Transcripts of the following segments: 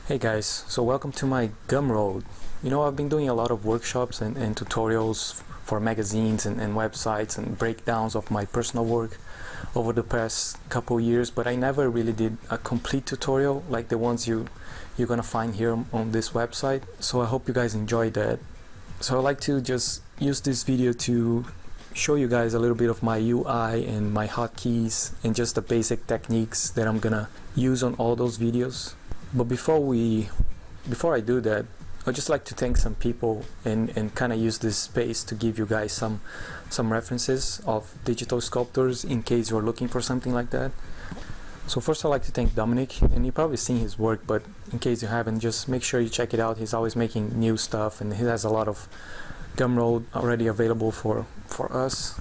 Hey guys, so welcome to my Gumroad. I've been doing a lot of workshops and tutorials for magazines and websites and breakdowns of my personal work over the past couple years, but I never really did a complete tutorial like the ones you're gonna find here on this website. So I hope you guys enjoyed that. So I'd like to just use this video to show you guys a little bit of my UI and my hotkeys and just the basic techniques that I'm gonna use on all those videos. But before I do that, I'd just like to thank some people and kind of use this space to give you guys some references of digital sculptors in case you're looking for something like that. So first I'd like to thank Dominic, and you've probably seen his work, but in case you haven't, just make sure you check it out. He's always making new stuff and he has a lot of Gumroad already available for us.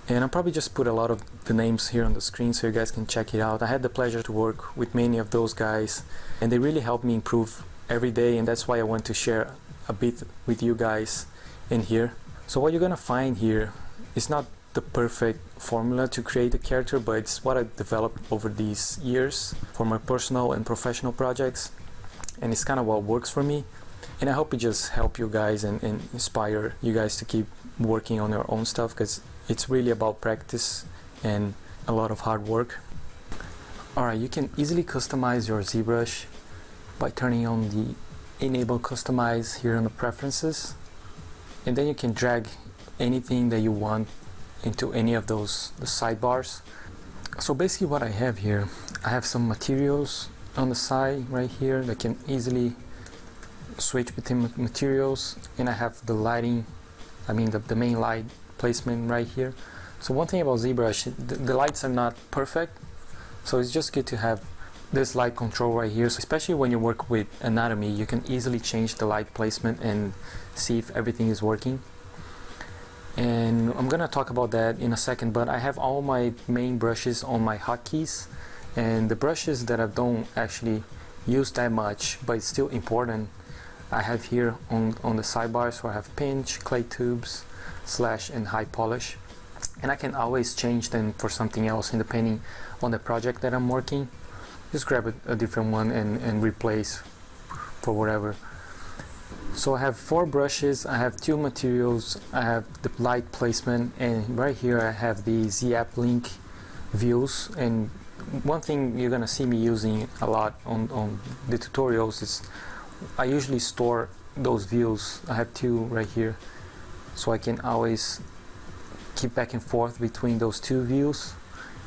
And I'll probably just put a lot of the names here on the screen so you guys can check it out. I had the pleasure to work with many of those guys and they really helped me improve every day, and that's why I want to share a bit with you guys in here. So what you're gonna find here is not the perfect formula to create a character, but it's what I've developed over these years for my personal and professional projects, and it's kind of what works for me. And I hope it just help you guys and inspire you guys to keep working on your own stuff, because it's really about practice and a lot of hard work. Alright, you can easily customize your ZBrush by turning on the enable customize here on the preferences, and then you can drag anything that you want into any of the sidebars. So basically what I have here, I have some materials on the side right here that can easily switch between materials, and I have the lighting, the main light placement right here. So one thing about ZBrush, the lights are not perfect, so it's just good to have this light control right here. So especially when you work with anatomy, you can easily change the light placement and see if everything is working. And I'm gonna talk about that in a second, but I have all my main brushes on my hotkeys, and the brushes that I don't actually use that much but it's still important, I have here on the sidebar. So I have pinch, clay tubes, slash, and high polish, and I can always change them for something else depending on the project that I'm working. Just grab a different one and replace for whatever. So I have 4 brushes, I have 2 materials, I have the light placement, and right here I have the ZApp link views. And one thing you're gonna see me using a lot on the tutorials is I usually store those views. I have 2 right here, so I can always keep back and forth between those 2 views,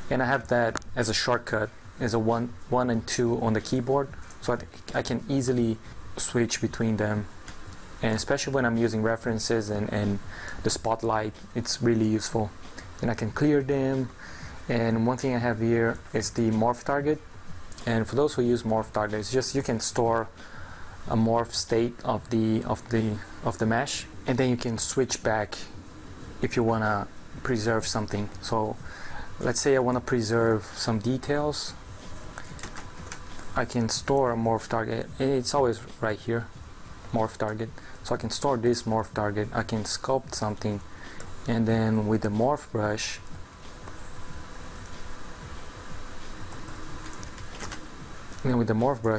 and I have that as a shortcut as a 1 and 2 on the keyboard, so I can easily switch between them. And especially when I'm using references and the spotlight, it's really useful. And I can clear them. And one thing I have here is the morph target, and for those who use morph target, it's just you can store a morph state of the mesh, and then you can switch back if you want to preserve something. So let's say I want to preserve some details, I can store a morph target, and it's always right here, morph target. So I can store this morph target, I can sculpt something, and then with the morph brush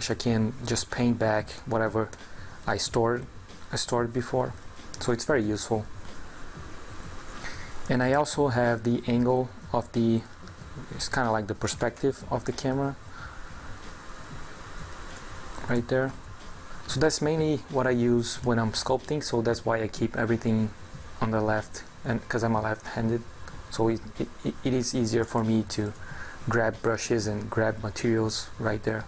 I can just paint back whatever I stored before. So it's very useful. And I also have the angle of it's kind of like the perspective of the camera right there. So that's mainly what I use when I'm sculpting, so that's why I keep everything on the left, and because I'm a left-handed, so it is easier for me to grab brushes and grab materials right there.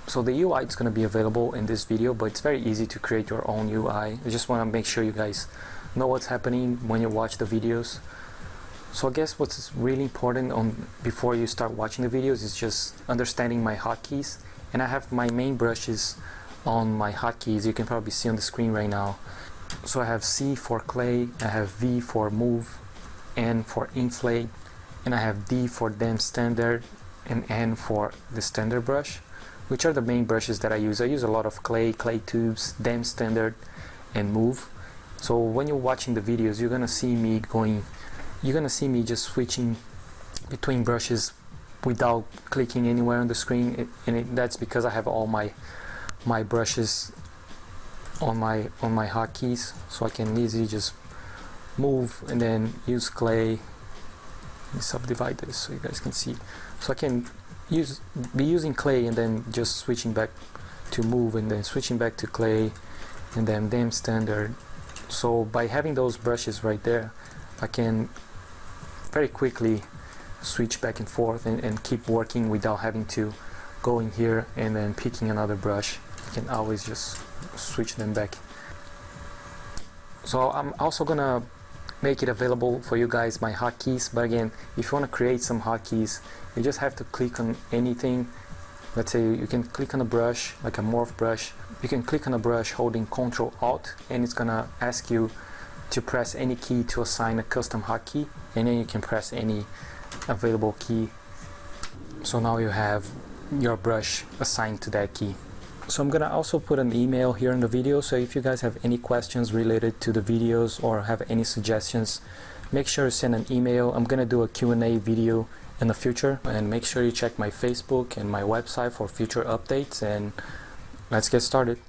So the UI is going to be available in this video, but it's very easy to create your own UI. I just want to make sure you guys know what's happening when you watch the videos. So I guess what's really important before you start watching the videos is just understanding my hotkeys. And I have my main brushes on my hotkeys, you can probably see on the screen right now. So I have C for clay, I have V for move, N for inflate, and I have D for damp standard, and N for the standard brush, which are the main brushes that I use. I use a lot of clay tubes, damp standard, and move. So when you're watching the videos, you're gonna see me just switching between brushes without clicking anywhere on the screen, and that's because I have all my my brushes on my hotkeys, so I can easily just move and then use clay. Let me subdivide this so you guys can see. So I can be using clay and then just switching back to move and then switching back to clay and then damn standard. So by having those brushes right there, I can very quickly switch back and forth and keep working without having to go in here and then picking another brush. I can always just switch them back. So I'm also gonna make it available for you guys my hotkeys, but again, if you want to create some hotkeys, you just have to click on anything. Let's say you can click on a brush, like a morph brush. You can click on a brush holding Ctrl Alt, and it's gonna ask you to press any key to assign a custom hotkey, and then you can press any available key. So now you have your brush assigned to that key. So I'm gonna also put an email here in the video, so if you guys have any questions related to the videos or have any suggestions, make sure to send an email. I'm gonna do a Q&A video in the future, and make sure you check my Facebook and my website for future updates, and let's get started.